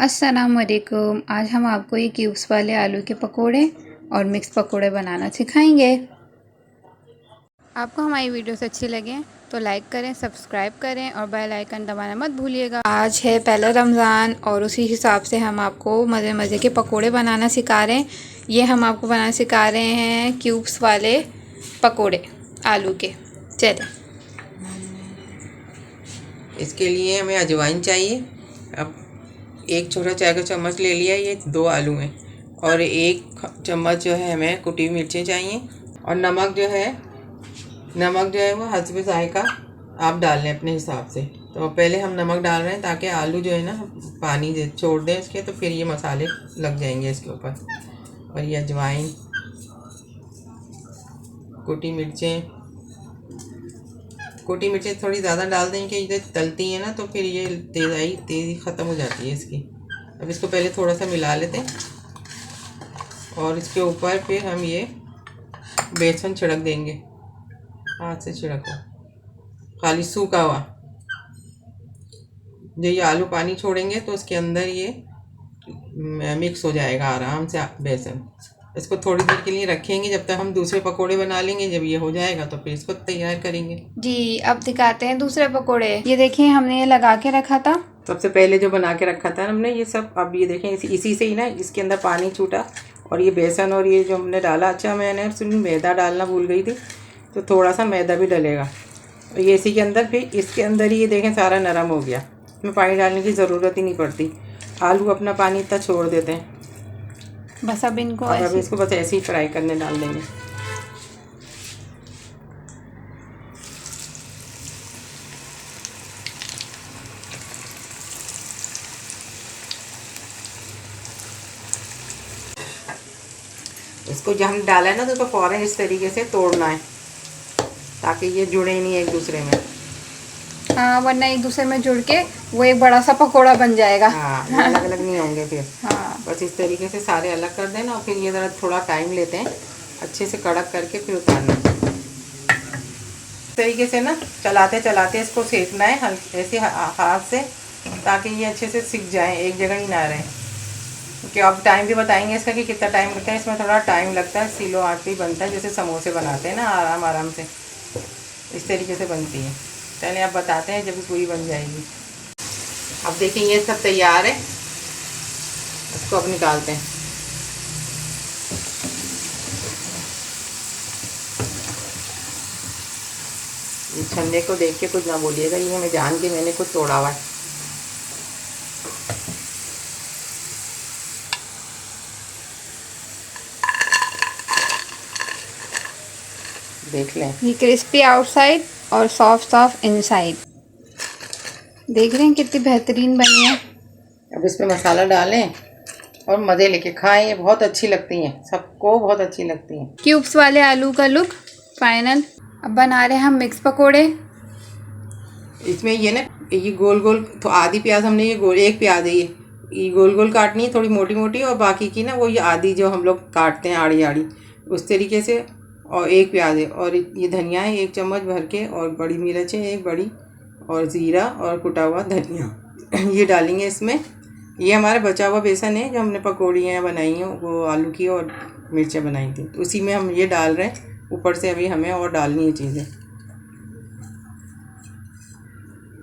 अस्सलामुअलैकुम। आज हम आपको ये क्यूब्स वाले आलू के पकोड़े और मिक्स पकोड़े बनाना सिखाएंगे। आपको हमारी वीडियोस अच्छी लगे तो लाइक करें, सब्सक्राइब करें और बेल आइकन दबाना मत भूलिएगा। आज है पहला रमज़ान और उसी हिसाब से हम आपको मज़े मज़े के पकोड़े बनाना सिखा रहे हैं। ये हम आपको बनाना सिखा रहे हैं क्यूब्स वाले पकोड़े आलू के। चलें, इसके लिए हमें अजवाइन चाहिए। अब एक छोटा चाय का चम्मच ले लिया, ये 2 आलू हैं। और 1 चम्मच जो है हमें कुटी हुई मिर्चें चाहिए। और नमक जो है वो हस्ब ज़ायक़ा आप डाल लें अपने हिसाब से। तो पहले हम नमक डाल रहे हैं ताकि आलू जो है ना पानी छोड़ दें इसके, तो फिर ये मसाले लग जाएंगे इसके ऊपर। और ये अजवाइन, कुटी मिर्चें थोड़ी ज़्यादा डाल दें कि जब तलती हैं ना तो फिर ये तेज़ी ख़त्म हो जाती है इसकी। अब इसको पहले थोड़ा सा मिला लेते हैं और इसके ऊपर फिर हम ये बेसन छिड़क देंगे। हाथ से छिड़को, खाली सूखा हुआ। जो ये आलू पानी छोड़ेंगे तो उसके अंदर ये मिक्स हो जाएगा आराम से बेसन। इसको थोड़ी देर के लिए रखेंगे जब तक हम दूसरे पकोड़े बना लेंगे। जब ये हो जाएगा तो फिर इसको तैयार करेंगे। जी अब दिखाते हैं दूसरे पकोड़े। ये देखिए, हमने ये लगा के रखा था। सबसे पहले जो बना के रखा था हमने ये सब, अब ये देखें इसी से ही ना इसके अंदर पानी छूटा और ये बेसन और ये जो हमने डाला। अच्छा, मैंने सुनी मैदा डालना भूल गई थी, तो थोड़ा सा मैदा भी डलेगा। और ये इसी के अंदर, फिर इसके अंदर ही ये देखें सारा नरम हो गया। इसमें पानी डालने की ज़रूरत ही नहीं पड़ती। आलू अपना पानी इतना छोड़ देते हैं। बस अब इनको अब इसको बस ऐसे ही फ्राई करने डाल देंगे। इसको जब हम डाला है ना तो इसको फ़ौरन इस तरीके से तोड़ना है ताकि ये जुड़े नहीं एक दूसरे में। हाँ, वरना एक दूसरे में जुड़ के वो एक बड़ा सा पकोड़ा बन जाएगा। हाँ, अलग अलग नहीं होंगे फिर। हाँ, बस इस तरीके से सारे अलग कर देना और फिर ये ज़रा थोड़ा टाइम लेते हैं अच्छे से कड़क करके फिर उतारना। इस तरीके से ना चलाते चलाते इसको सेकना है हल्के ऐसे हाथ से, ताकि ये अच्छे से सिक जाए, एक जगह ही ना रहे। क्योंकि अब टाइम भी बताएंगे इसका कि कितना टाइम लगता है। इसमें थोड़ा टाइम लगता है, स्लो आंच पे बनता है, जैसे समोसे बनाते हैं ना आराम आराम से, इस तरीके से बनती है। चलिए आप बताते हैं जब पूरी बन जाएगी। अब देखिए ये सब तैयार है, इसको अब निकालते हैं। ये छन्ने को देख के कुछ ना बोलिएगा, ये मैं जान के मैंने कुछ तोड़ा हुआ है। देख लें, ये क्रिस्पी आउटसाइड और सॉफ्ट इनसाइड। देख रहे हैं कितनी बेहतरीन बनी है। अब इसमें मसाला डालें और मज़े लेके खाएं। ये बहुत अच्छी लगती हैं, सबको बहुत अच्छी लगती हैं। क्यूब्स वाले आलू का लुक फाइनल। अब बना रहे हैं हम मिक्स पकोड़े। इसमें ये ना ये गोल गोल, तो आधी प्याज हमने ये गोल, एक प्याज है ये गोल गोल काटनी है, थोड़ी मोटी मोटी, और बाकी की ना वो ये आधी जो हम लोग काटते हैं आड़ी आड़ी उस तरीके से। और एक प्याज है और ये धनिया है 1 चम्मच भर के, और बड़ी मिर्च है 1 बड़ी, और ज़ीरा और कुटा हुआ धनिया ये डालेंगे इसमें। ये हमारा बचा हुआ बेसन है जो हमने पकौड़ियाँ बनाई हैं वो आलू की और मिर्चें बनाई थी, तो उसी में हम ये डाल रहे हैं। ऊपर से अभी हमें और डालनी है चीज़ें,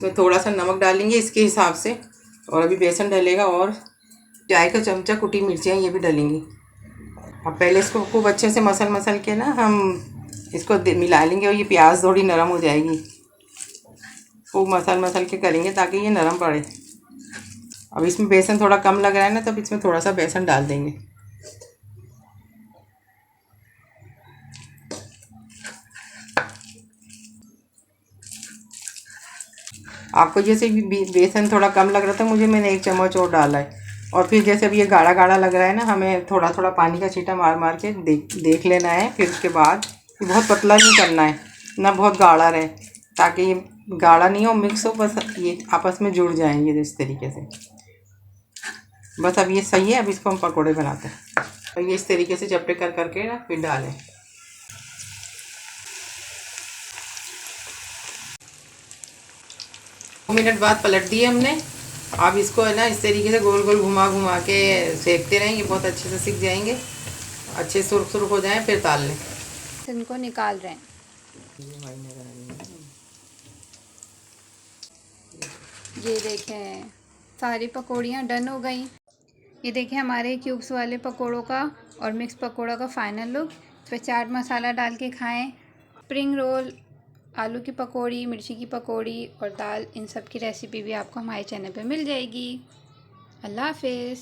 तो थोड़ा सा नमक डालेंगे इसके हिसाब से, और अभी बेसन डलेगा, और चाय का चमचा कुटी मिर्चियाँ ये भी डलेंगी। अब पहले इसको खूब अच्छे से मसल के ना हम इसको मिला लेंगे, और ये प्याज थोड़ी नरम हो जाएगी। खूब मसल के करेंगे ताकि ये नरम पड़े। अब इसमें बेसन थोड़ा कम लग रहा है ना, तब इसमें थोड़ा सा बेसन डाल देंगे। आपको जैसे बेसन थोड़ा कम लग रहा था मुझे, मैंने 1 चम्मच और डाला है। और फिर जैसे अब ये गाढ़ा गाढ़ा लग रहा है ना, हमें थोड़ा थोड़ा पानी का छींटा मार के देख लेना है। फिर उसके बाद बहुत पतला नहीं करना है ना बहुत गाढ़ा रहे, ताकि ये गाढ़ा नहीं हो, मिक्स हो, बस ये आपस में जुड़ जाएंगे इस तरीके से। बस अब ये सही है। अब इसको हम पकोड़े बनाते हैं। तो ये इस तरीके से चपटे कर करके ना फिर डालें। 2 मिनट बाद पलट दिए हमने, आप इसको है ना इस तरीके से गोल गोल घुमा घुमा के सेकते रहेंगे, बहुत अच्छे से सीख जाएंगे, अच्छे सुर्ख सुर्ख हो जाएं, फिर ताल लें। इनको निकाल रहे हैं। ये देखें सारी पकौड़ियाँ डन हो गई। ये देखें हमारे क्यूब्स वाले पकोड़ों का और मिक्स पकोड़ा का फाइनल लुक। इस पर चाट मसाला डाल के खाएं। स्प्रिंग रोल, आलू की पकौड़ी, मिर्ची की पकौड़ी और दाल, इन सब की रेसिपी भी आपको हमारे चैनल पे मिल जाएगी। अल्लाह हाफिज़।